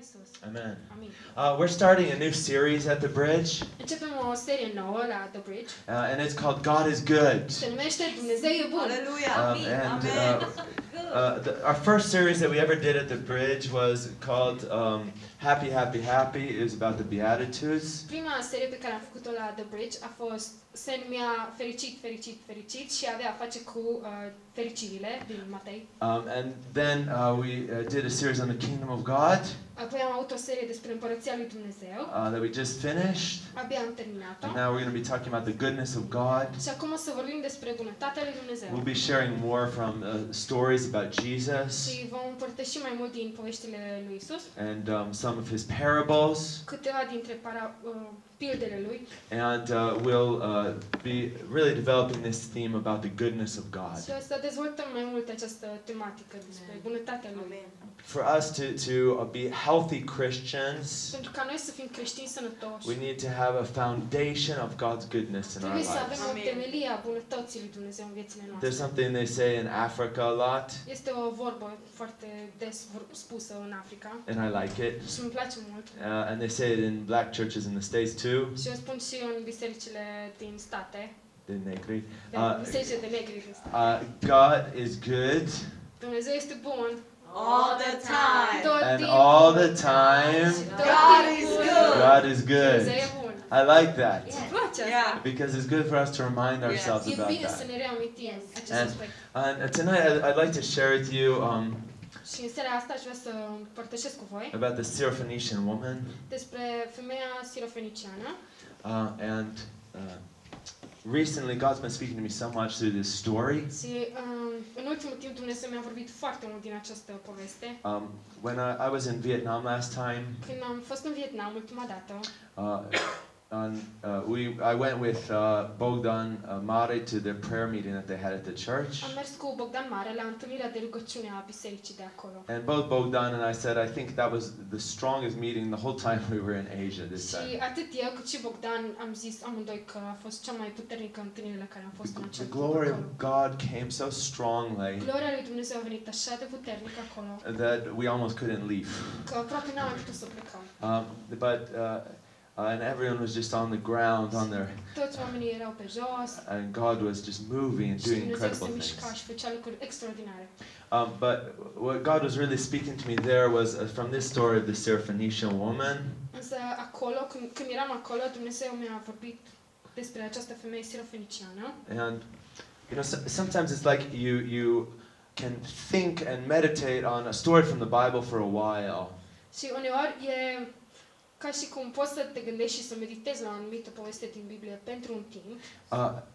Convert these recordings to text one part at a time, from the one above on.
Isus. Amen. Amin. We're starting a new series at the Bridge, Începem o serie nouă la The Bridge. and it's called God is Good. Se numește Dumnezeu e bun. Hallelujah. And Amen. our first series that we ever did at the Bridge was called Happy, Happy, Happy. It was about the Beatitudes. Prima serie pe care am făcut-o la The Bridge a fost, se numea Fericit, Fericit, Fericit și avea a face cu fericirile din Matei. And then we did a series on the Kingdom of God Apoi am avut o serie despre Împărăția lui Dumnezeu. that we just finished. Abia am terminat-o. And now we're going to be talking about the goodness of God. Și acum o să vorbim despre bunătatea lui Dumnezeu. We'll be sharing more from stories about Jesus Și vom împărtăși mai mult din poveștile lui Isus, and some of his parables. câteva dintre pildele lui. And we'll be really developing this theme about the goodness of God. Și o să dezvoltăm mai mult această tematică despre bunătatea lui. Amen. For us to be healthy Christians, Pentru ca noi să fim creștini sănătoși, we need to have a foundation of God's goodness in our trebuie să avem lives. o temelie a bunătății lui Dumnezeu în viețile There's noastre. something they say in Africa a lot, Este o vorbă foarte des spusă în Africa and I like it. și îmi place mult. And they say it in black churches in the States too, Și o spun și în bisericile din state, the negri. bisericile de negri din state. God is good, Dumnezeu este bun All the time. tot and timpul. all the time, Și tot God is timpul. good. God is good. Dumnezeu e bun. I like that, Îmi place asta. Yeah. because it's good for us to remind ourselves E about bine să that. ne reamintim acest And- aspect. And tonight I'd like to share with you Și în seara asta aș vrea să împărtășesc cu voi about the Syrophoenician woman. despre femeia sirofeniciană. And recently, God's been speaking to me so much through this story. Și în ultimul timp Dumnezeu mi-a vorbit foarte mult din această poveste. When I was in Vietnam last time, Când am fost în Vietnam ultima dată, I went with Bogdan Mare to their prayer meeting that they had at the church. am mers cu Bogdan Mare la întâlnirea de rugăciune a bisericii de acolo. And both Bogdan and I said, I think that was the strongest meeting the whole time we were in Asia this Și time. atât eu cât și Bogdan am zis amândoi că a fost cea mai puternică întâlnire la care am fost în acel The timp glory of acolo. God came so strongly Gloria lui Dumnezeu a venit așa de puternic acolo that we almost couldn't leave. că aproape n-am mai putut să plecăm. And everyone was just on the ground, on their, Toți oamenii erau pe jos and God was just moving and și doing Dumnezeu se incredible mișca things. și făcea lucruri extraordinare. But what God was really speaking to me there was from this story of the Syrophoenician woman. Însă acolo, când eram acolo, Dumnezeu mi-a vorbit despre această femeie sirofeniciană. And you know, sometimes it's like you can think and meditate on a story from the Bible for a while. Și uneori e ca și cum poți să te gândești și să meditezi la o anumită poveste din Biblie pentru un timp,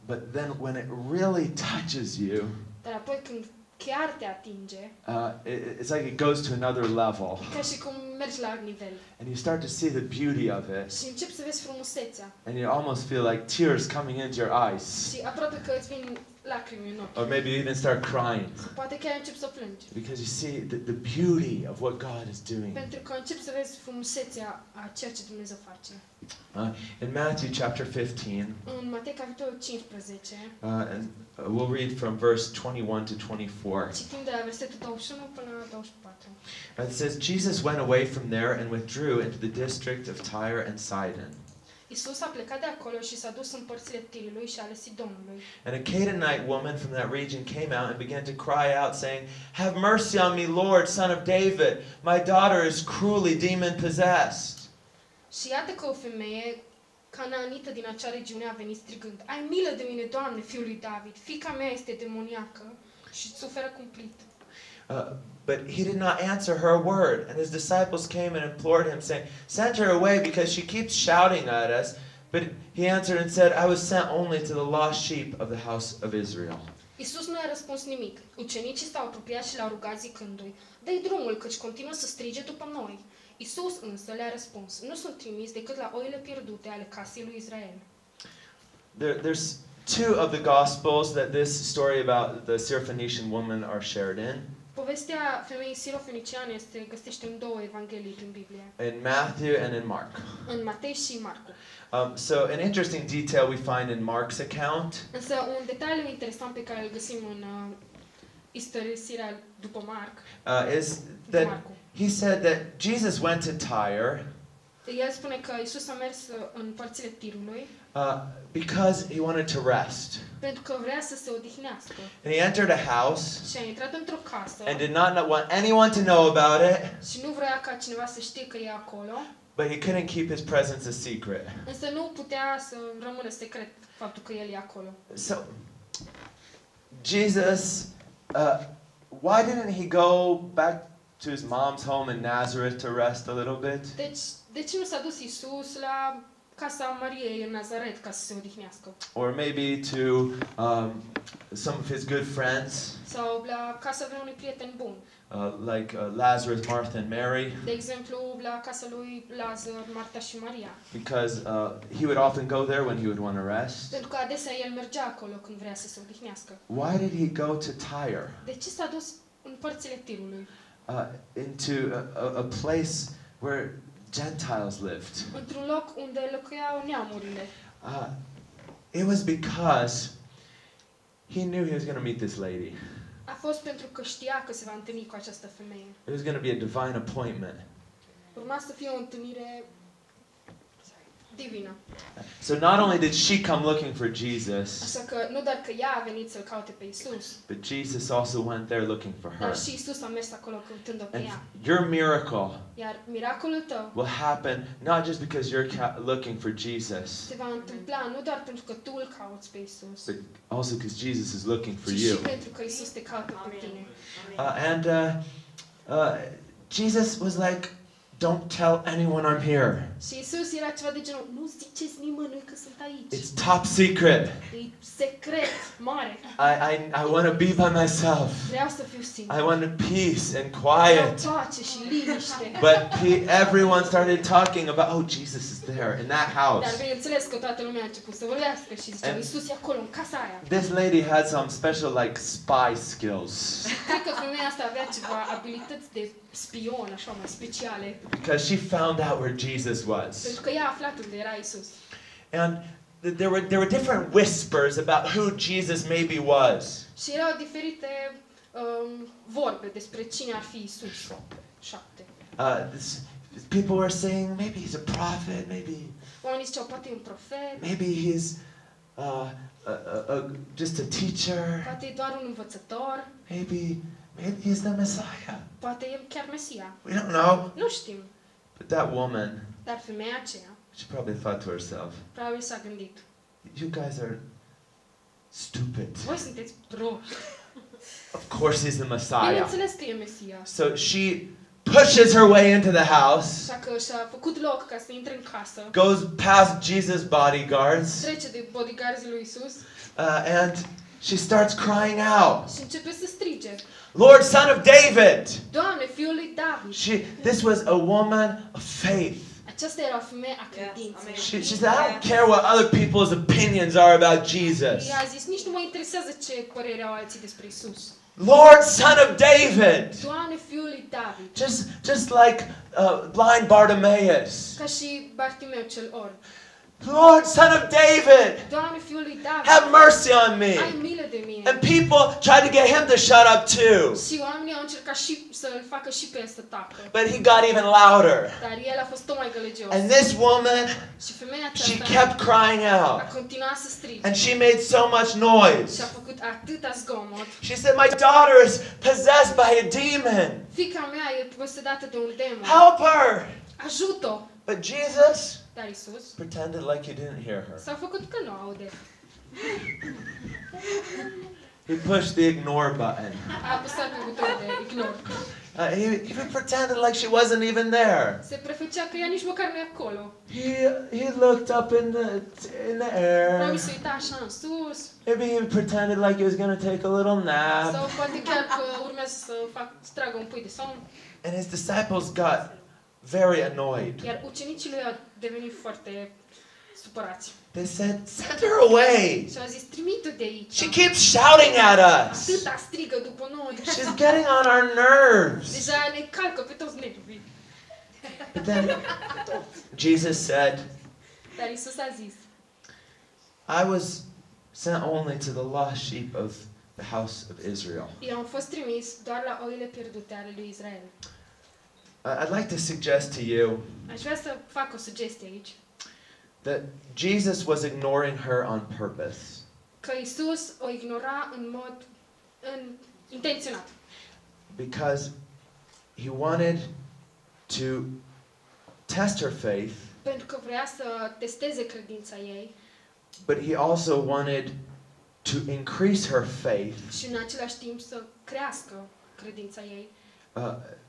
But then when it really touches you, dar apoi când chiar te atinge, it's like it goes to another level. ca și cum mergi la alt nivel And you start to see the beauty of it. și începi să vezi frumusețea And you almost feel like tears coming into your eyes. și aproape că îți vin lacrimi în ochi. Or maybe you even start crying. Poate chiar începi să plângi. Because you see the beauty of what God is doing. Pentru că începi să vezi frumusețea a ceea ce Dumnezeu face. In Matthew chapter 15, În Matei capitolul 15, and we'll read from verse 21 to 24. citim de la versetul 21 până la 24. It says, Jesus went away from there and withdrew into the district of Tyre and Sidon. Isus a plecat de acolo și s-a dus în părțile Tirului și ale Sidonului. And a Canaanite woman from that region came out and began to cry out, saying, Have mercy on me, Lord, son of David. My daughter is cruelly demon-possessed. Și iată că o femeie canaanită din acea regiune a venit strigând: Ai milă de mine, Doamne, fiul lui David, fiica mea este demoniacă și suferă cumplit. But he did not answer her a word. And his disciples came and implored him, saying, Send her away because she keeps shouting at us. But he answered and said, I was sent only to the lost sheep of the house of Israel. Isus nu i-a răspuns nimic. Ucenicii s-au apropiat și l-au rugat zicându-i: Dă-i drumul, căci continuă să strige după noi. Isus însă le-a răspuns: Nu sunt trimis decât la oile pierdute ale casei lui Israel. There's two of the Gospels that this story about the Syrophoenician woman are shared in. Povestea femeii sirofeniciane se găsește în două evanghelii din Biblie, In Matthew and in Mark. în Matei și Marcu. So an interesting detail we find in Mark's account Însă un detaliu interesant pe care îl găsim în istorisirea după Marc, is după that Marcu, he said that Jesus went to Tyre El spune că Isus a mers în părțile Tirului because he wanted to rest. pentru că vrea să se odihnească. And he entered a house Și a intrat într-o casă and did not want anyone to know about it, și nu vrea ca cineva să știe că e acolo, but he couldn't keep his presence a secret. însă nu putea să rămână secret faptul că el e acolo. So, Jesus, why didn't he go back to his mom's home in Nazareth to rest a little bit? Deci, de ce nu s-a dus Isus la casa Mariei în Nazaret ca să se odihnească? Or maybe to some of his good friends, Sau la casa unui prieten bun. like Lazarus, Martha, and Mary, De exemplu, la casa lui Lazar, Marta și Maria. because he would often go there when he would want to rest. Pentru că adesea el mergea acolo când vrea să se odihnească. Why did he go to Tyre? De ce s-a dus în părțile Tirului? Into a place where Gentiles lived. Într-un loc unde locuiau neamurile. It was because he knew he was going to meet this lady. A fost pentru că știa că se va întâlni cu această femeie. It was going to be a divine appointment. Urma să fie o întâlnire divină. So not only did she come looking for Jesus, Așa că nu doar că ea a venit să-l caute pe Isus, but Jesus also went there looking for her. dar și Isus a mers acolo căutând-o pe And ea. your miracle Iar miracolul tău will happen not just because you're looking for Jesus, se va întâmpla nu doar pentru că tu îl cauți pe Isus, but also because Jesus is looking for ci you. și pentru că Isus te caută pe tine. Jesus was like, don't tell anyone I'm here. Și Isus era ceva de genul, nu ziceți nimănui că sunt aici. It's top secret. E secret, mare. I want to be by myself. Vreau să fiu singur. I want peace and Vreau quiet. pace și liniște. But everyone started talking about, oh, Jesus is there in that Dar house. bineînțeles că toată lumea a început să vorbească și ziceau, And- Isus e acolo, în casa aia. This lady had some special like spy skills Cred că femeia asta avea ceva abilități de spion, așa, mai speciale. because she found out where Jesus was. Pentru că ea a aflat unde era Isus. And there were different whispers about who Jesus maybe was. Și erau diferite vorbe despre cine ar fi Isus. 7. People were saying maybe he's a prophet, maybe Oamenii ziceau, poate e un profet, maybe he's just a teacher, poate e doar un învățător, maybe he's the Messiah. poate e chiar Mesia. We don't know. Nu știm. But that woman, Dar femeia aceea she probably thought to herself, probabil s-a gândit, you guys are stupid. voi sunteți proști. Of course he's the Messiah. Bineînțeles că e Mesia. So she pushes her way into the house, Așa că și-a făcut loc ca să intre în casă. goes past Jesus' bodyguards, Trece de bodyguardii lui Isus and she starts crying out, și începe să strige, Lord, Son of David! Doamne, Fiul lui David! This was a woman of faith. Aceasta era o femeie a credinței. She said, I don't care what other people's opinions are about Jesus. Ea a zis, nici nu mă interesează ce părere au alții despre Isus. Lord, Son of David! Doamne, Fiul lui David! Just like blind Bartimaeus. Ca și Bartimeu cel orb. Lord, Son of David! Doamne, Fiul lui David! Have mercy on me! Ai milă de mine! And people tried to get him to shut up too. Și oamenii au încercat și să-l facă și pe el să tacă. But he got even louder. Dar el a fost tot mai gălăgios. And this woman, Și femeia she aceasta kept crying a out. continuat să strige. And she made so much noise. Și a făcut atâta zgomot. She said, my daughter is possessed by a demon. Fiica mea e posedată de un demon. Help her! Ajută-o! But Jesus Dar Isus pretended like he didn't hear her. s-a făcut că nu aude. He pushed the ignore button. A apăsat pe butonul de ignore. He pretended like she wasn't even there. Se prefăcea că ea nici măcar nu e acolo. He looked up in the air. Probabil se uita așa în sus. Maybe he pretended like he was going to take a little nap. Sau poate chiar că urmează să tragă un pui de somn. And his disciples got very annoyed. Iar ucenicii lui au devenit foarte supărați. They said, send her away. Și au zis, trimite-o de aici. She keeps shouting at us. Atâta strigă după noi. She's getting on our nerves. Deja ne calcă pe toți nervii. But then Jesus said, Dar Isus a zis, I was sent only to the lost sheep of the house of Israel. eu am fost trimis doar la oile pierdute ale lui Israel. I'd like to suggest to you Aș vrea să fac o sugestie aici. that Jesus was ignoring her on purpose. Că Isus o ignora în mod intenționat. Because he wanted to test her faith, Pentru că vrea să testeze credința ei but he also wanted to increase her faith și în același timp să crească credința ei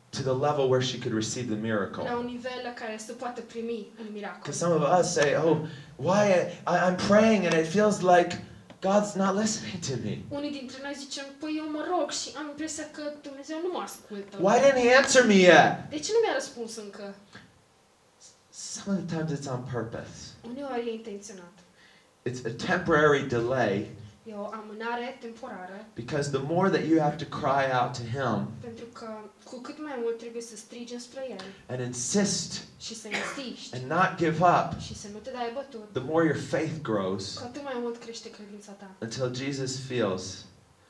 to the level where she could receive the miracle. la un nivel la care să poată primi un miracol. Because some of us say, oh, why I'm praying and it feels like God's not listening to me. Unii dintre noi zicem, păi eu mă rog și am impresia că Dumnezeu nu mă ascultă. Why didn't he answer me yet? De ce nu mi-a răspuns încă? Some of the times it's on purpose. Uneori e intenționat. It's a temporary delay E o amânare temporară, because the more that you have to cry out to him pentru că cu cât mai mult trebuie să strigi înspre El and insist și să insiști and not give up, și să nu te dai bătut, the more your faith grows cu atât mai mult crește credința ta. until Jesus feels,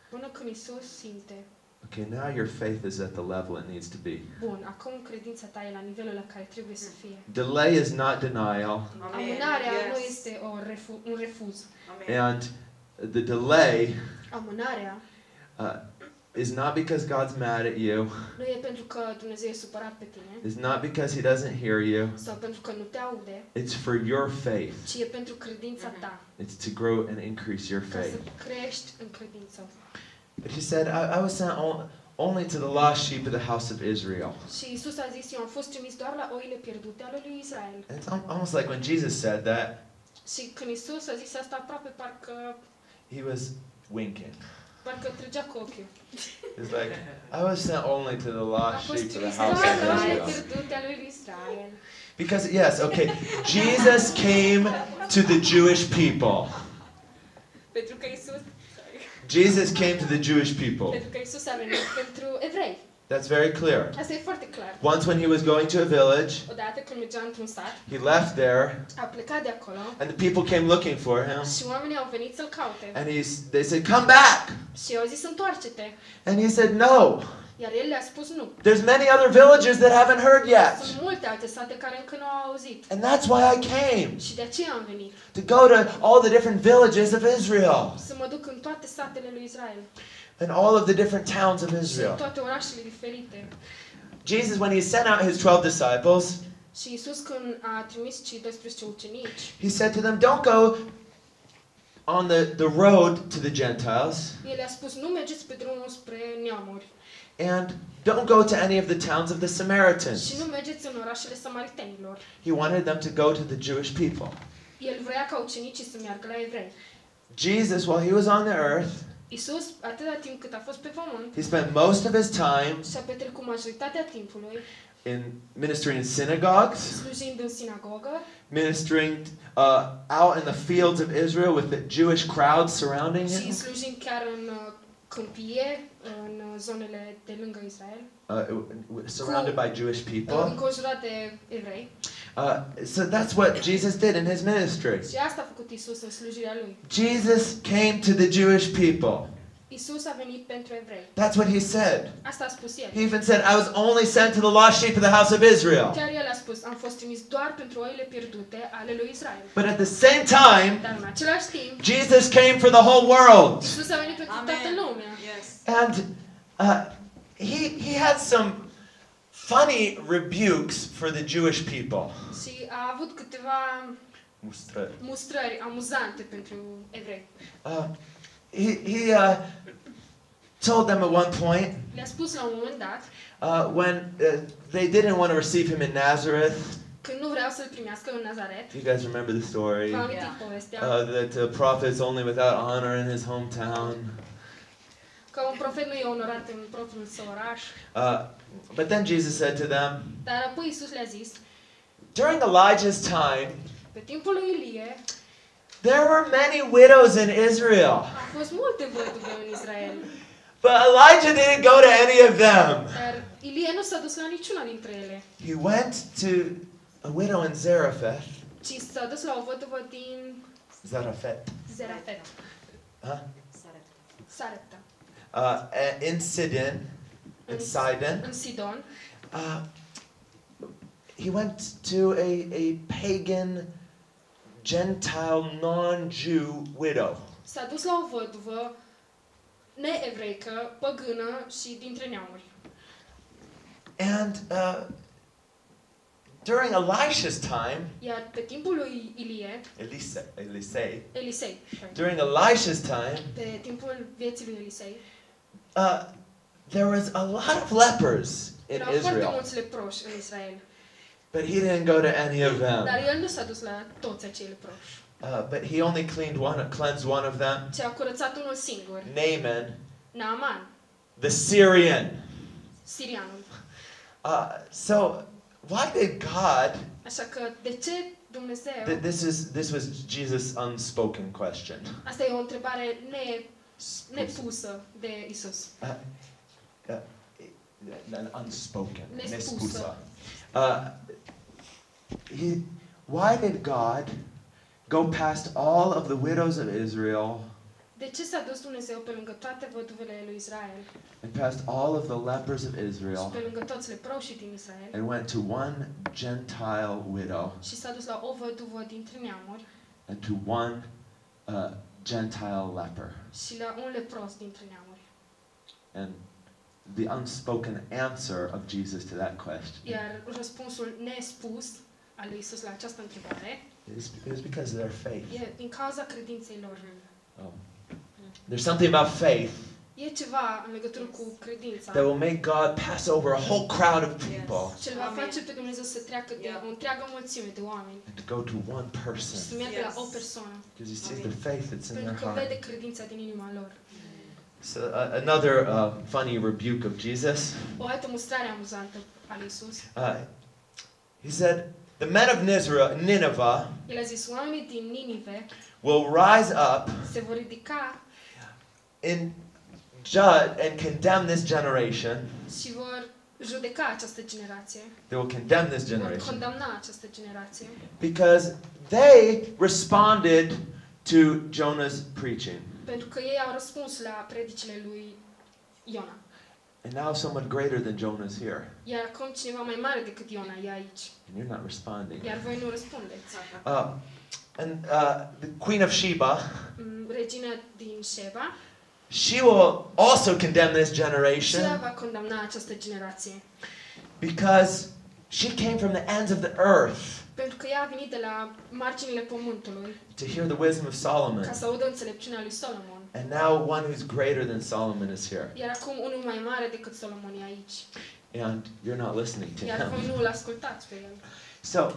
Până când Isus simte, okay, now your faith is at the level it needs to be. bun, acum credința ta e la nivelul la care trebuie să fie. Delay is not denial, Amânarea nu este un refuz. and the delay Amânarea is not because God's mad at you, nu e pentru că Dumnezeu e supărat pe tine it's not because he doesn't hear you, sau pentru că nu te aude, it's for your faith. ci e pentru credința ta, It's to grow and increase your ca să faith. crești în credință. But he said, I was sent only to the lost sheep of the house of Israel. Și Isus a zis, eu am fost trimis doar la oile pierdute ale lui Israel. And it's almost like when Jesus said that, Și când Isus a zis asta, aproape parcă he was winking. trăgea cu ochiul. It's like, I was sent only to the A lost fost sheep of trimis the house doar of la oile Israel. pierdute ale lui Israel. Because, yes, okay, Jesus came to the Jewish people. Pentru că Isus Jesus came to the Jewish people. Pentru că Isus a venit pentru evrei. That's very clear. Asta e foarte clar. Once when he was going to a village, Odată când mergea într-un sat, he left there, a plecat de acolo and the people came looking for him. și oamenii au venit să-l caute. And they said, come back. Și eu au zis, întoarce-te. And he said, no. Iar el le-a spus nu. There's many other villages that haven't heard yet. Sunt multe alte sate care încă nu au auzit. And that's why I came. Și de aceea am venit. To go to all the different villages of Israel. Să mă duc în toate satele lui Israel. And all of the different towns of Și în Israel. toate orașele diferite. Jesus, when he sent out his 12 disciples, Și Isus când a trimis cei 12 ucenici, he said to them, don't go on the road to the Gentiles. el le-a spus, nu mergeți pe drumul spre neamuri. And don't go to any of the towns of the Și Samaritans. nu mergeți în orașele samaritenilor. He wanted them to go to the Jewish people. El vrea ca ucenicii să meargă la evrei. Jesus, while he was on the earth, Isus, atâta timp cât a fost pe pământ, he spent most of his time și-a petrecut majoritatea timpului in ministering in synagogues, slujind în sinagogă, ministering out in the fields of Israel with the Jewish crowds surrounding și him, slujind chiar în câmpie, în zonele de lângă Israel, surrounded by Jewish people. înconjurat de evrei. So that's what Jesus did in his ministry. Și asta a făcut Isus în slujirea lui. Jesus came to the Jewish people. Isus a venit pentru evrei. That's what he said. Asta a spus el. He even said, I was only sent to the lost sheep of the house of Israel. Chiar el a spus, am fost trimis doar pentru oile pierdute ale lui Israel. But at the same time, Dar în același timp, Jesus came for the whole world. Isus a venit pentru toată lumea. Yes. And he had some funny rebukes for the Jewish people. Și a avut câteva mustrări amuzante pentru evrei. He told them at one point Le-a spus la un moment dat, when they didn't want to receive him in Nazareth. când nu vreau să-l primească în Nazaret, You guys remember the story? v-am amintit povestea, That the prophet's only without honor in his hometown. că un profet nu e onorat în propriul său oraș. But then Jesus said to them, Dar apoi Isus le-a zis, during Elijah's time, pe timpul lui Ilie, there were many widows in Israel. au fost multe văduve în Israel. But Elijah didn't go to any of them. Dar Ilie nu s-a dus la niciuna dintre ele, He went to a widow in Zarephath. ci s-a dus la o văduvă din Zarephath. Zerafet, Huh? Sarepta, In Sidon. In Sidon. în Sidon. he went to a pagan, Gentile, non-Jew widow. S-a dus la o văduvă neevreică, păgână și dintre neamuri. And during Elisha's time, Iar pe timpul lui Elisei, during Elisha's time, pe timpul vieții lui Elisei, there was a lot of lepers in erau foarte Israel, mulți leproși în Israel. but he didn't go to any of Dar them. el nu s-a dus la toți acei leproși, But he only cleansed one of them, ci a curățat unul singur, Naaman, Naaman, the Syrian. sirianul. So why did God? Așa că de ce Dumnezeu? This was Jesus' unspoken question. Asta e o întrebare nepusă de Isus. Unspoken. Nespusă. Why did God go past all of the widows of Israel De ce s-a dus Dumnezeu pe lângă toate văduvele lui Israel and past all of the lepers of și Israel pe lângă toți leproșii din Israel and went to one Gentile widow și s-a dus la o văduvă dintre neamuri and to one Gentile leper? și la un lepros dintre neamuri? And the unspoken answer of Jesus to that question Iar răspunsul nespus al lui Isus la această întrebare is because of their faith. e din cauza credinței lor. There's something about faith E ceva în legătură cu credința that will make God pass over a whole crowd of people ce îl va face pe Dumnezeu să treacă de o întreagă mulțime de oameni and to go to one și să person meargă la o persoană, because he sees the faith that's in pentru their că heart. vede credința din inima lor. So another funny rebuke of Jesus. O altă mustrare amuzantă a lui Isus. He said, "The men of Nineveh El a zis, oamenii din Ninive will rise up se vor ridica and judge and condemn this generation. și vor judeca această generație, They will condemn this vor generation condamna această generație, because they responded to Jonah's preaching. pentru că ei au răspuns la predicile lui Iona. And now someone greater than Jonah is here, Iar acum cineva mai mare decât Iona e aici, and you're not responding." iar voi nu răspundeți. And the Queen of Sheba, Regina din Sheba, she will also condemn this și ea generation va condamna această generație, because she came from the ends of the earth pentru că ea a venit de la marginile pământului to hear the wisdom of Solomon. ca să audă înțelepciunea lui Solomon. And now one who's greater than Solomon is here. Iar acum unul mai mare decât Solomon e aici. And you're not listening to Iar voi him. nu îl ascultați pe el. So,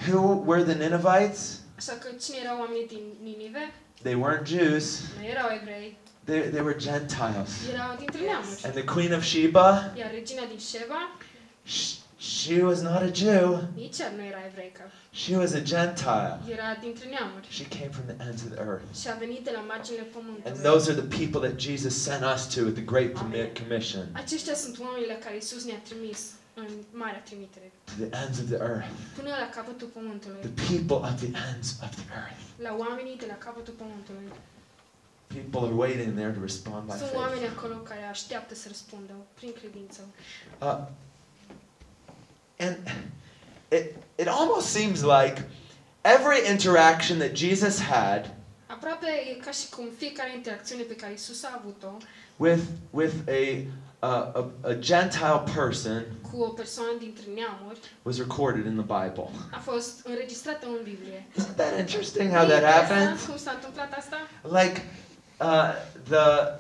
who were the Ninevites? Așa că cine erau oamenii din Ninive? They weren't Jews. Nu erau evrei, They were Gentiles. erau dintre neamuri. And the Queen of Sheba, Iar regina din Sheba, she was not a Jew. nici ea nu era evreică. She was a Gentile. Era dintre neamuri She came from the ends of the earth. și a venit de la marginile And pământului. those are the people that Jesus sent us to at the Great Commission. Aceștia sunt oamenii la care Isus ne-a trimis în marea trimitere. To the ends of the earth. Până la capătul pământului. The people of the ends of the earth. La oamenii de la capătul pământului. People are waiting there to respond by Sunt faith. oameni acolo care așteaptă să răspundă prin credință. And it almost seems like every interaction that Jesus had Aproape e ca și cum fiecare interacțiune pe care Isus a avut-o with a Gentile person cu o persoană dintre neamuri was recorded in the Bible. a fost înregistrată în Biblie. Isn't that interesting how that happened? Cum s-a întâmplat asta? Like the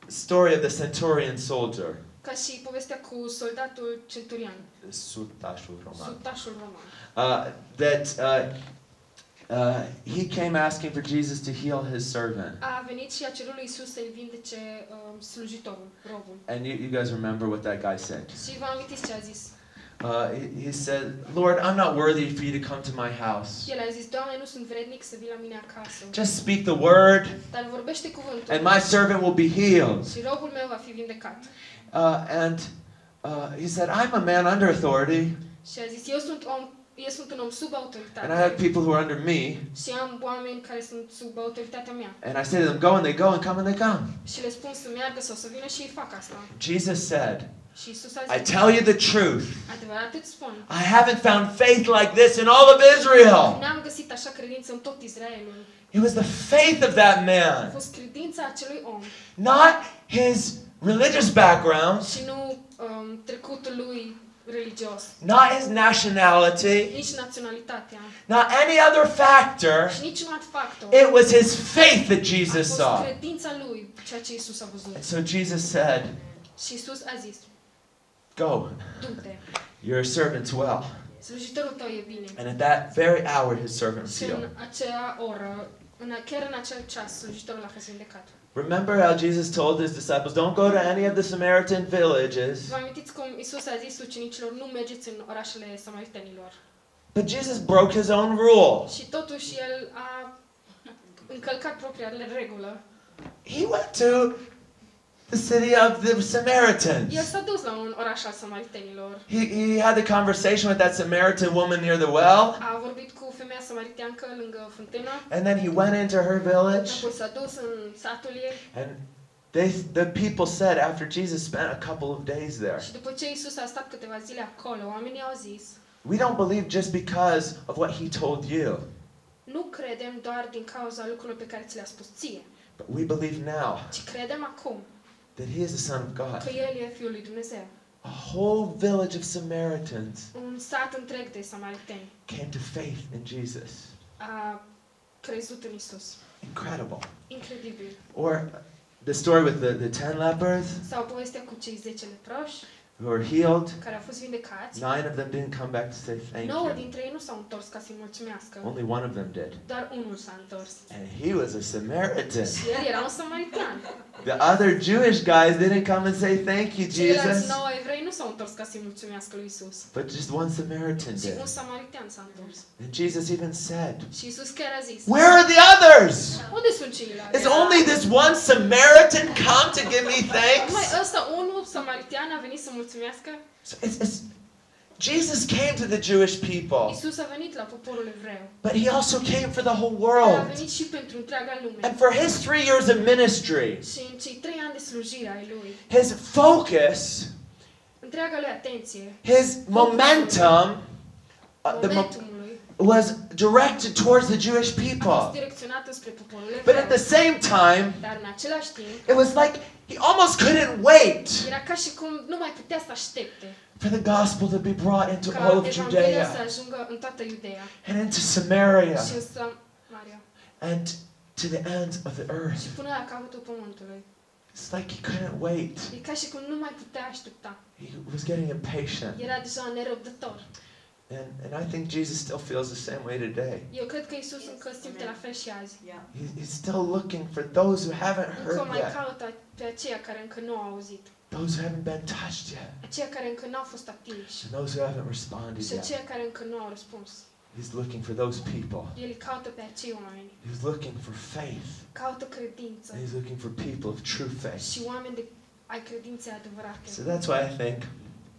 story of the centurion soldier. Ca și povestea cu soldatul centurian, Sutașul roman. sutașul roman. He came asking for Jesus to heal his servant. A venit și a cerut lui Isus să-l vindece slujitorul, robul. And you guys remember what that guy said? Și vă amintiți ce a zis? He said, "Lord, I'm not worthy for you to come to my house. El a zis, Doamne, nu sunt vrednic să vii la mine acasă. Just speak the word, Dar vorbește cuvântul and my servant will be healed." și robul meu va fi vindecat. He said, "I'm a man under authority, Și a zis, eu sunt un om sub and I have autoritate people who are under me. și am oameni care sunt sub autoritatea mea. And I say to them, go, and they go, and come, and they come." Și le spun să meargă sau să vină și ei fac asta. Jesus said, Și Isus a I zis, tell you the truth. adevărat îți spun, I haven't found faith like this in all of Israel. n-am găsit așa credință în tot Israelul. It was the faith of that A man, fost credința acelui om not his religious background, și nu trecutul lui religios, not his nationality, nici naționalitatea not any other factor. și niciun alt factor. It was his faith that A Jesus fost saw. credința lui, ceea ce Isus a văzut. And so Jesus said, Și Isus a zis, go, du-te, your servant's well. slujitorul tău e bine. And at that very hour his servant was Și în healed. acea oră, chiar în acel ceas, slujitorul a fost vindecat. Remember how Jesus told his disciples, don't go to any of the Samaritan villages. Vă amintiți cum Isus a zis ucenicilor, nu mergeți în orașele samaritenilor. But Jesus broke his own rule. Și totuși el a încălcat propria regulă. He went to the city of the Samaritans. El s-a dus la un oraș al samaritenilor. He had the conversation with that Samaritan woman near the well. A vorbit cu femeia samariteancă lângă fântână. And then he went into her village. Apoi s-a dus în satul ei. And the people said, after Jesus spent a couple of days there, Și după ce Isus a stat câteva zile acolo, oamenii au zis, we don't believe just because of what he told you, nu credem doar din cauza lucrurilor pe care ți le-a spus ție, but we believe now ci credem acum that he is the Son of că God. El e Fiul lui Dumnezeu. A whole village of Samaritans Un sat întreg de samariteni came to faith in Jesus. a crezut în Isus. Incredible. Incredibil. Or the story with the 10 lepers Sau povestea cu cei 10 leproși who were healed. care au fost vindecați. 9 of them didn't come back to say thank 9 you. dintre ei nu s-au întors ca să-i mulțumească. Only one of them did. Doar unul s-a întors. And he was a Samaritan. Și el era un samaritean. The other Jewish guys didn't come and say thank you, Ceilalți Jesus. 9 evrei nu s-au întors ca să-i mulțumească lui Isus. But just one Samaritan Și did. un samaritean s-a întors. And Jesus even said, Și Isus chiar a zis, where are the others? unde sunt ceilalți? Is only this one Samaritan come to give me Numai thanks? ăsta, unul samaritean a venit să mulțumească? So Jesus came to the Jewish people, Isus a venit la poporul evreu. but he also came for the whole El a world. venit și pentru întreaga lume. And for his 3 years of ministry, Și în cei 3 ani de slujire ai lui, his focus, întreaga lui atenție, his momentum, the momentumul lui, was directed towards the Jewish a fost people. direcționat înspre poporul But at the evreu. same time, Dar în același timp, it was like he almost couldn't wait era ca și cum nu mai putea să aștepte for the gospel to be brought into ca all of Evanghelia să Judea ajungă în toată Iudeea and into Samaria și în Samaria and to the ends of the earth. și până la capătul pământului. It's like he couldn't wait. E ca și cum nu mai putea aștepta. He was getting impatient. Era deja nerăbdător. And I think Jesus still feels the same way today. Eu cred că Isus încă simte la fel și azi. He's still looking for those who haven't Încă heard mai yet, caută pe aceia care încă nu au auzit. those who haven't been touched yet, Aceia care încă nu au fost atinși. and those who haven't responded Și yet. aceia care încă nu au răspuns. He's looking for those people. El îi caută pe acei oameni. He's looking for faith. Caută credință. And he's looking for people of true faith. Și oameni de ai credințe adevărate. So that's why I think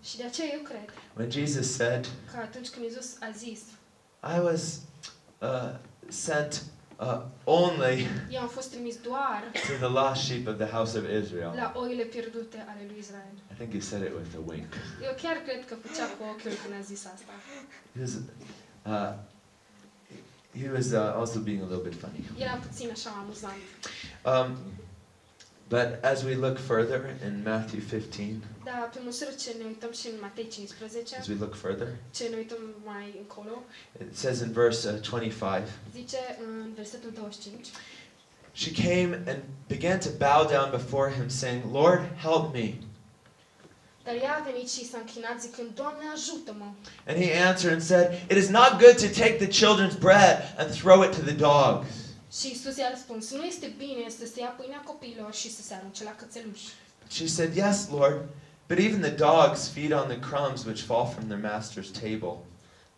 Și de aceea eu cred when Jesus said, că atunci când Isus a zis, I was sent only eu am fost trimis doar to the lost sheep of the house of Israel. la oile pierdute ale lui Israel. I think he said it with a wink. Eu chiar cred că făcea cu ochiul când a zis asta. He was also being a little bit funny. Era puțin așa amuzant. But as we look further in Matthew 15, Dar pe măsură ce ne uităm și în Matei 15, as we look further, ce ne uităm mai încolo, it says in verse 25, zice în versetul 25, she came and began to bow down before him, saying, Lord, help me. dar ea a venit și s-a închinat zicând, Doamne, ajută-mă! And he answered and said, it is not good to take the children's bread and throw it to the dogs. Și Isus i-a răspuns, nu este bine să se ia pâinea copiilor și să se arunce la cățeluși. She said, yes, Lord, but even the dogs feed on the crumbs which fall from their master's table.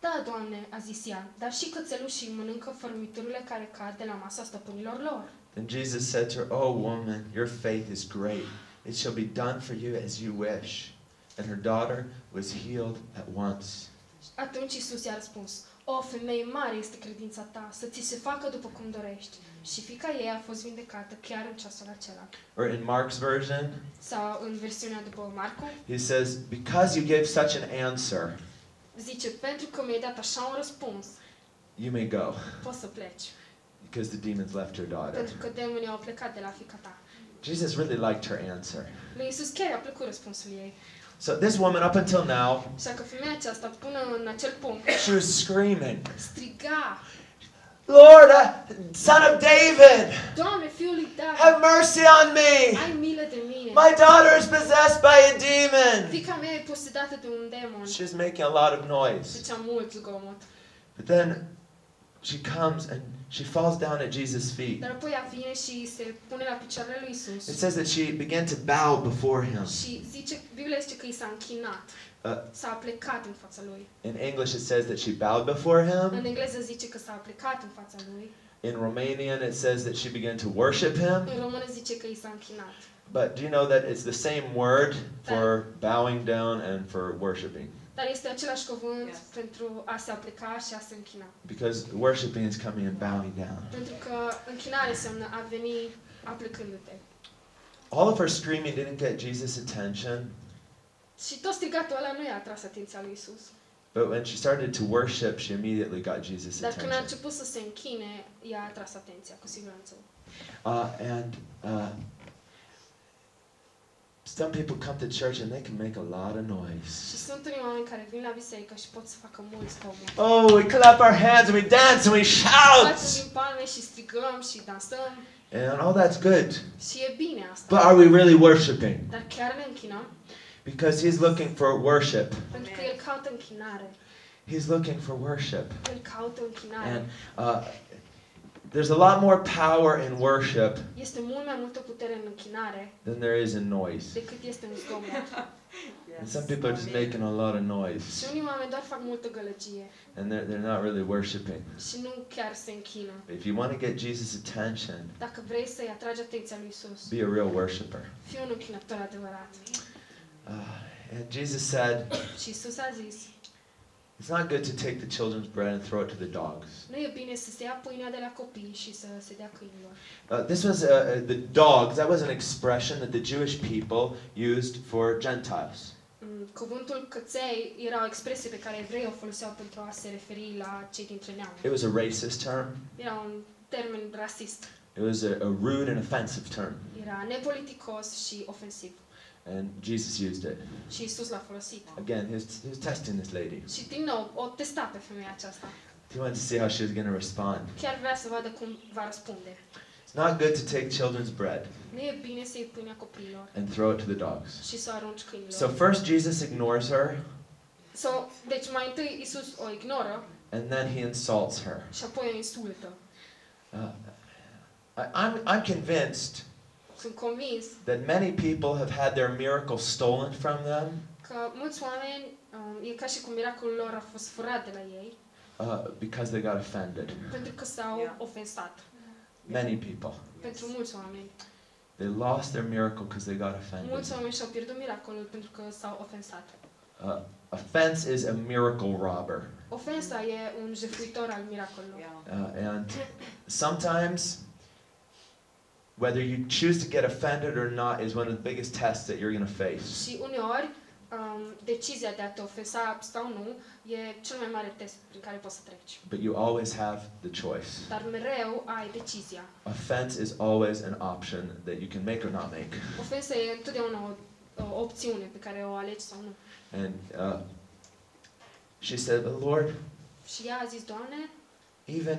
Da, Doamne, a zis ea, dar și cățelușii mănâncă fărmiturile care cad de la masa stăpânilor lor. Then Jesus said to her, oh woman, your faith is great. It shall be done for you as you wish. And her daughter was healed at once. Atunci Iisus i-a răspuns: O, femeie, mare este credința ta, să ți se facă după cum dorești. Și fiica ei a fost vindecată chiar în ceasul acela. Or in Mark's version, Sau în versiunea după Marcu, he says, because you gave such an answer, zice: pentru că mi-ai dat așa un răspuns, you may go, poți să pleci. because the demons left your daughter. Pentru că demonii au plecat de la fiica ta. Jesus really liked her answer. Lui Iisus chiar i-a plăcut răspunsul ei. So this woman, up until now, Așa că femeia aceasta, până în acel punct, she was screaming, striga: Lord, son of David, Doamne, Fiul lui have David, mercy on me. ai milă de mine. My daughter is possessed by a demon. Fiica mea e posedată de un demon. She's making a lot of noise. Făcea mult zgomot. But then she comes and she falls down at Jesus' feet. Dar apoi ea vine și se pune la picioarele lui Iisus. It says that she began to bow before him. Și zice, Biblia zice că i s-a închinat. S-a plecat în fața lui. In English it says that she bowed before În him. engleză zice că s-a plecat în fața lui. In Romanian it says that she began to worship him. În română zice că i s-a închinat. But do you know that it's the same word for bowing down and for worshiping? Dar este același cuvânt pentru a se apleca și a se închina. Because worshiping is coming and bowing down. Pentru că închinare înseamnă a veni aplecându-te. All of her screaming didn't get Jesus' attention, Și tot strigatul ăla nu i-a atras atenția lui Iisus. but when she started to worship, she immediately got Jesus' Dar când a attention. început să se închine, i-a atras atenția, cu siguranță. And some people come to church and they can make a lot of noise. Și sunt unii oameni care vin la biserică și pot să facă mult zgomot. Oh, we clap our hands and we dance and we shout. Facem din palme și strigăm și dansăm And all that's good. și e bine asta. But are we really worshiping? Dar chiar ne închinăm Because he's looking for worship. pentru că El caută închinare. He's looking for worship. El caută închinare. And there's a lot more power in worship Este mult mai multă putere în închinare than there is in noise. decât este în zgomot. And some people are just making a lot of noise. Și unii oameni doar fac multă gălăgie And they're not really worshiping. și nu chiar se închină. If you want to get Jesus' attention, Dacă vrei să-i atragi atenția lui Iisus, be a real worshiper. fii un închinător adevărat. And Jesus said, Și Iisus a zis: it's not good to take the children's bread and throw it to the dogs. nu e bine să se ia pâinea de la copii și să se dea câinilor. This was the dogs. That was an expression that the Jewish people used for Gentiles. Cuvântul căței era o expresie pe care evreii o foloseau pentru a se referi la cei dintre neamuri. It was a racist term. Era un termen rasist. It was a rude and offensive term. Era nepoliticos și ofensiv. And Jesus used it. Și Iisus l-a folosit. Again, he was testing this lady. Și din nou, o testa pe femeia aceasta. He wanted to see how she was going to respond. Chiar vrea să vadă cum va răspunde. It's not good to take children's bread Nu e bine să iei pâinea copiilor and throw it to the dogs. și să o arunci câinilor. So first Jesus ignores her, Deci mai întâi Iisus o ignoră and then he insults her. și apoi o insultă. I'm convinced Sunt convins that many people have had their miracle stolen from them că mulți oameni, e ca și cum miracolul lor a fost furat de la ei because they got offended. pentru că s-au ofensat. Many people. Pentru mulți oameni. They lost their miracle because they got offended. Mulți oameni și-au pierdut miracolul pentru că s-au ofensat. Offense is a miracle robber. Ofensa e un jefuitor al miracolului. And sometimes, whether you choose to get offended or not is one of the biggest tests that you're going to face. Și uneori, decizia de a te ofensa sau nu e cel mai mare test prin care poți să treci. But you always have the choice. Dar mereu ai decizia. Offense is always an option that you can make or not make. Ofensa e întotdeauna o opțiune pe care o alegi sau nu. And she said, Lord, Și ea a zis: Doamne, even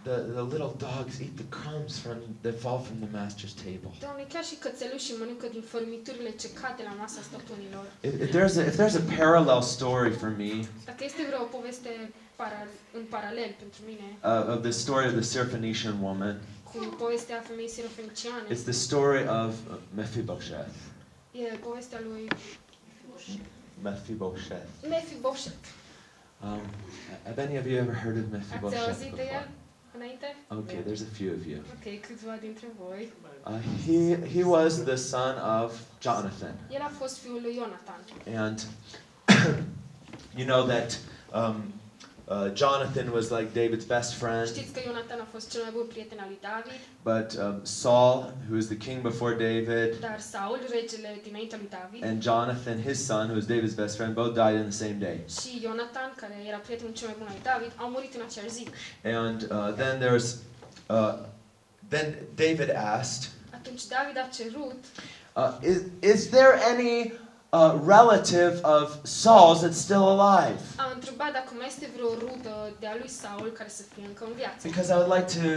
the little dogs eat the crumbs that fall from the master's table. Doamne, chiar și cățelușii mănâncă din fărâmiturile ce cad de la masa stăpânilor. If there's a parallel story for me Dacă este vreo poveste în paralel pentru mine of the story of the Syrophoenician woman, cu povestea femeii sirofeniciane, it's the story of Mephibosheth. e povestea lui Mephibosheth. Mefiboset. Have any of you ever heard of Ați Mephibosheth auzit de el before? înainte? Okay, there's a few of you. Ok, câțiva dintre voi. He was the son of Jonathan. El a fost fiul lui Ionatan. And you know that Jonathan was like David's best friend. Știți că Ionatan a fost cel mai bun prieten al lui David, But Saul, who was the king before David, dar Saul, regele dinaintea lui David, and Jonathan, his son, who was David's best friend, both died in the same day. și Ionatan, care era prietenul cel mai bun al lui David, au murit în aceeași zi. And then David asked, Atunci David a cerut, is there any relative of Saul's that's still alive? a întrebat dacă mai este vreo rudă de-a lui Saul care să fie încă în viață. Because I would like to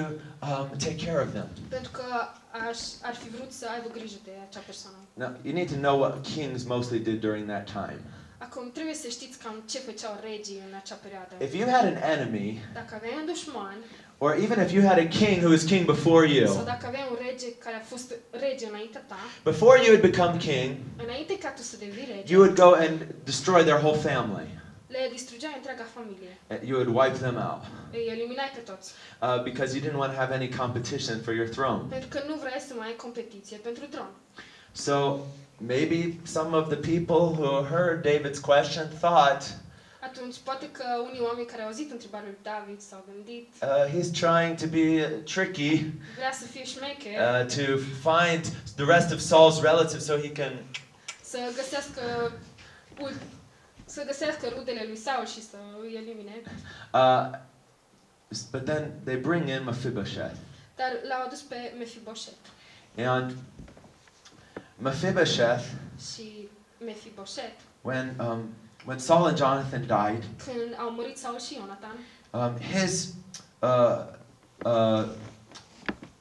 take care of them. Pentru că ar fi vrut să aibă grijă de acea persoană. Now, you need to know what kings mostly did during that time. Acum trebuie să știți cam ce făceau regii în acea perioadă. If you had an enemy, Dacă aveai un dușman, or even if you had a king who was king before sau you, dacă aveai un rege care a fost rege înaintea ta, before you would become king, înainte ca tu să devii rege, you would go and destroy their whole family. le distrugeai întreaga familie. You would wipe them out. Îi eliminai pe toți. Because you didn't want to have any competition for your throne. Pentru că nu vrei să mai ai competiție pentru tron. So maybe some of the people who heard David's question thought, Atunci, poate că unii oameni care au auzit întrebarea lui David s-au gândit, he's trying to be tricky vrea să fie șmecher, to find the rest of Saul's relatives so he can să găsească rudele lui Saul și să îi elimine. but then they bring in Mephibosheth. Dar l-au adus pe Mefiboset. And Mephibosheth, Și Mefiboset, when Saul and Jonathan died, când au murit Saul și Ionatan, his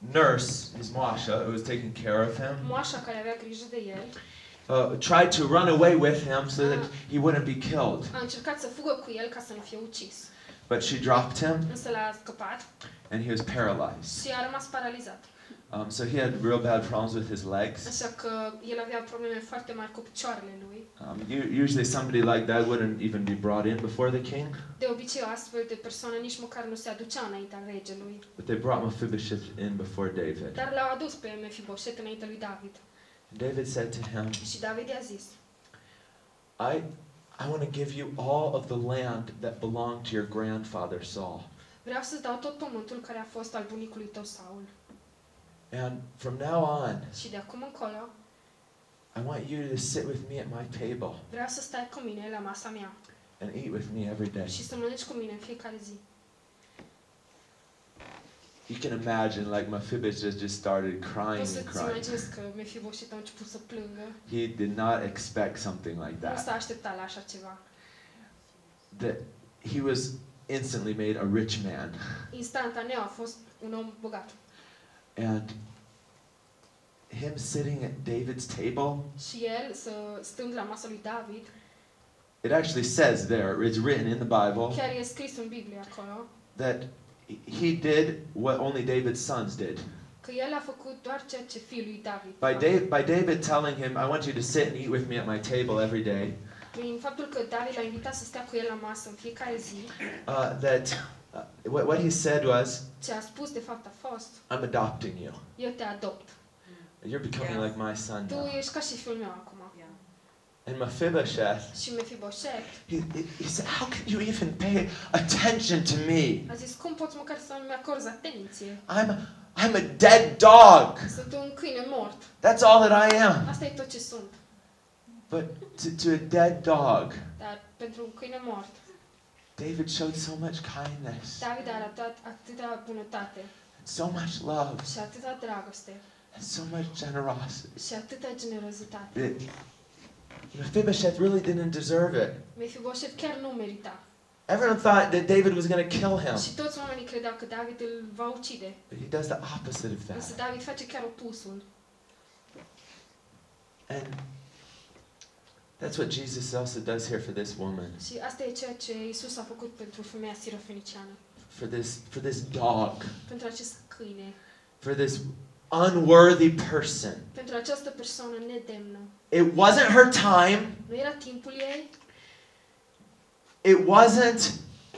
nurse, his Moasha, who was taking care of him, moașa care avea grijă de el, tried to run away with him so that he wouldn't be killed. a încercat să fugă cu el ca să nu fie ucis. But she dropped him, Însă l-a scăpat and he was paralyzed. și a rămas paralizat. So he had real bad problems with his legs. Așa că el avea probleme foarte mari cu picioarele lui. Usually somebody like that wouldn't even be brought in before the king. De obicei, o astfel de persoană nici măcar nu se aducea înaintea regelui. But they brought Mephibosheth in before David. Dar l-au adus pe Mefiboset înaintea lui David. David said to him, Și David i-a zis, I want to give you all of the land that belonged to your grandfather Saul. vreau să-ți dau tot pământul care a fost al bunicului tău Saul. And from now on, Și de acum încolo, I want you to sit with me at my table vreau să stai cu mine la masa mea and eat with me every day. și să mănânci cu mine în fiecare zi. You can imagine like Mephibosheth just started crying Poți and să-ți crying. imaginezi că Mefiboset a început să plângă. He did not expect something like Nu s-a that. așteptat la așa ceva. That he was instantly made a rich man. Instantaneu a fost un om bogat. And him sitting at David's table, Și el, stând la masa lui David, it actually says there, it's written in the Bible, chiar e scris în Biblie acolo, that he did what only David's sons did. că el a făcut doar ceea ce fiul lui David By David telling him, I want you to sit and eat with me at my table every day, prin faptul că David l-a invitat să stea cu el la masă în fiecare zi, what he said was, ce a spus de fapt a fost, I'm adopting you. eu te adopt. You're becoming like my son Tu now. ești ca și fiul meu acum. And Mephibosheth, Și Mefiboset he said, how can you even pay attention to me? a zis, cum poți măcar să nu-mi acorzi atenție? I'm a dead dog. Sunt un câine mort. That's all that I am. Asta e tot ce sunt. But to a dead dog, Dar pentru un câine mort, David showed so much kindness, David a arătat atâta bunătate so much love, și atâta dragoste and so much generosity. și atâta generozitate. Mephibosheth really didn't deserve it. Mefiboset chiar nu merita. Everyone thought that David was going to kill him. Și toți oamenii credeau că David îl va ucide. But he does the opposite of Însă that. David face chiar opusul. And that's what Jesus also does here for this woman, Și asta e ceea ce Isus a făcut pentru femeia sirofeniciană. for this dog, Pentru acest câine. for this unworthy person. Pentru această persoană nedemnă. It wasn't her time. Nu era timpul ei. It wasn't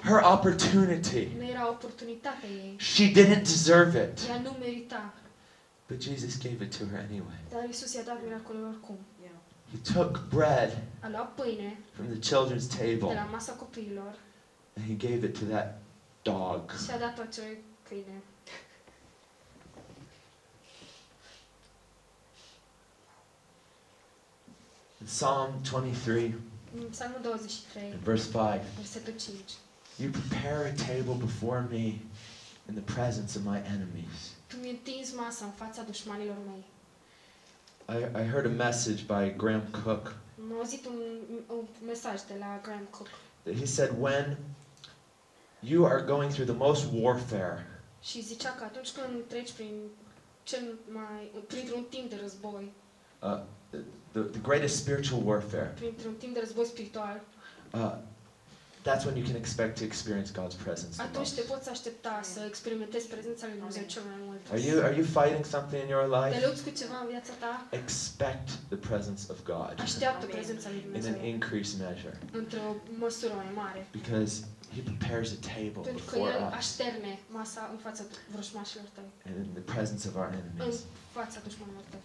her opportunity. Nu era oportunitatea ei. She didn't deserve it. Ea nu merita. But Jesus gave it to her anyway. Dar Isus i-a dat miracolul oricum. He took bread A luat pâine from the children's de table la masa copiilor And he gave it to that dog. și a dat-o acelui câine. In Psalm 23, În Psalmul 23, in verse 5, versetul 5. you prepare a table before me in the presence of my enemies. Tu mi-ai întins masa în fața dușmanilor mei. I heard a message by Graham Cook. Am auzit un mesaj de la Graham Cook He said, when you are going through the most warfare, și zicea că atunci când treci printr-un timp de război, the greatest spiritual warfare, printr-un timp de război spiritual, that's when you can expect to experience God's presence the atunci te most. poți aștepta să experimentezi prezența lui Dumnezeu cel mai mult. Are you fighting something in your Te life? lupți cu ceva în viața ta? Expect the presence of God Așteaptă Amen. prezența lui in an Dumnezeu increased measure, într-o măsură mai mare. because He prepares a table Pentru că before El us așterne masa în fața vrăjmașilor tăi, and in the presence of our în enemies. fața dușmanilor tăi.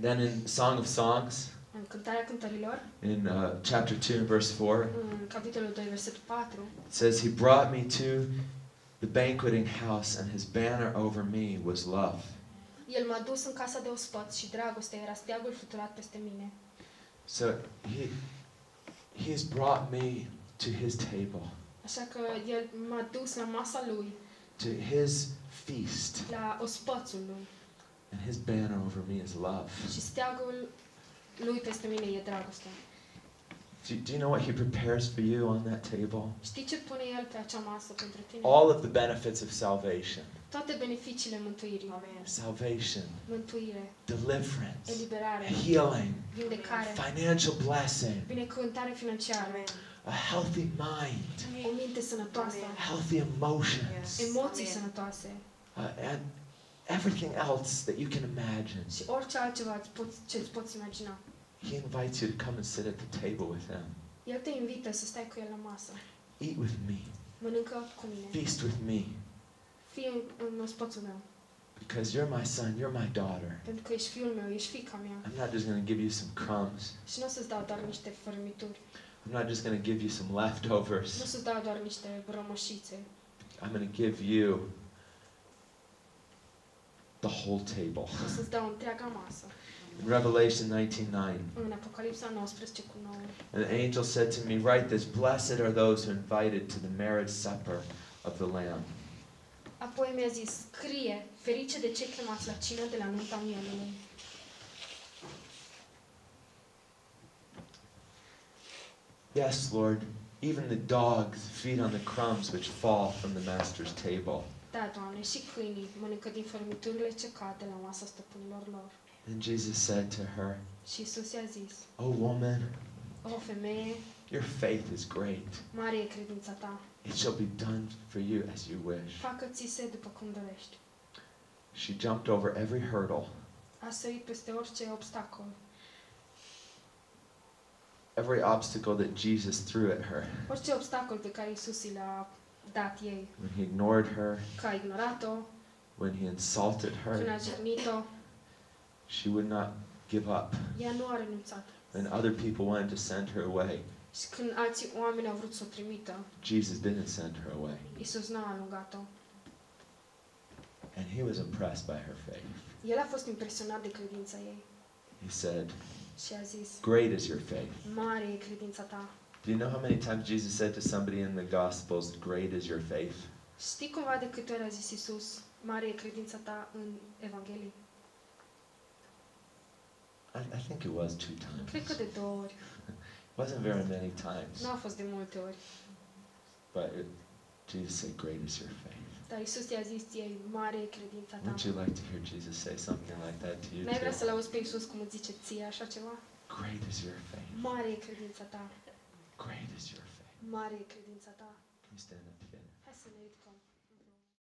Then in Song of Songs, În Cântarea Cântărilor, in chapter 2 and verse 4, în capitolul 2, versetul 4, it says, He brought me to the banqueting house, and His banner over me was love. El m-a dus în casa de ospăți și dragostea era steagul fluturat peste mine. So He's brought me to His table, Așa că El m-a dus la masa Lui, to His feast, la ospățul Lui. and His banner over me is love. Și steagul Lui peste mine e dragostea. Do you know what He prepares for you on that table? Știi ce pune El pe acea masă pentru tine? All of the benefits of salvation. Toate beneficiile mântuirii. Salvation, Mântuire, deliverance, eliberare, healing, vindecare, financial blessing, binecuvântare financiară, a healthy mind, o minte sănătoasă, healthy emotions, emoții sănătoase and everything else that you can imagine. și orice altceva ce îți poți imagina. He invites you to come and sit at the table with Him. El te invită să stai cu El la masă. Eat with me. Mănâncă cu mine. Feast with me. Fii în ospățul meu. Because you're my son, you're my daughter. Pentru că ești fiul meu, ești fiica mea. I'm not just going to give you some crumbs. Și nu o să-ți dau doar niște fărâmituri. I'm not just going to give you some Nu leftovers. o să-ți dau doar niște rămășițe. I'm going to give you the whole table. O să-ți dau întreaga masă. In Revelation 19:9, În Apocalipsa 19 cu 9. an angel said to me, write this, blessed are those who are invited to the marriage supper of the Lamb. Apoi mi-a zis, scrie, ferice de cei chemați la cină de la nunta mielului. Yes, Lord, even the dogs feed on the crumbs which fall from the master's table. Da, Doamne, și câinii mănâncă din fărâmiturile ce cad de la masa stăpânilor lor. And Jesus said to her, Și Iisus i-a zis, O woman, o femeie, your faith is great. mare e credința ta, It shall be done for you as you wish. facă-ți se după cum dorești. She jumped over every hurdle, A sărit peste orice obstacol, every obstacle that Jesus threw at her. orice obstacol pe care Iisus i l-a dat ei, When he ignored her, că a ignorat-o, when he insulted când a her, jignit-o, she would not give up. ea nu a renunțat. When other people wanted to send her away, Și când alții oameni au vrut să o trimită, Jesus didn't send her away. Iisus n-a alungat-o. And he was impressed by her faith. El a fost impresionat de credința ei He said, și a zis, great is your faith. mare e credința ta. Do you know how many times Jesus said to somebody in the Gospels, great is your faith? Știi cumva de câte ori a zis Iisus, mare e credința ta în Evanghelie? I think it was 2 Cred că times. de 2 ori. It wasn't very many times. Nu a fost de multe ori. But Jesus said, great is your faith. Dar Iisus i-a zis ei, mare e credința ta. Would you like to hear Jesus say something like that to you N-ai vrea să-L too? auzi pe Iisus cum îți zice ție așa ceva? Great is your faith. Mare e credința ta. Great is your faith. Mare e credința ta. Can we stand up together? Hai să ne ridicăm.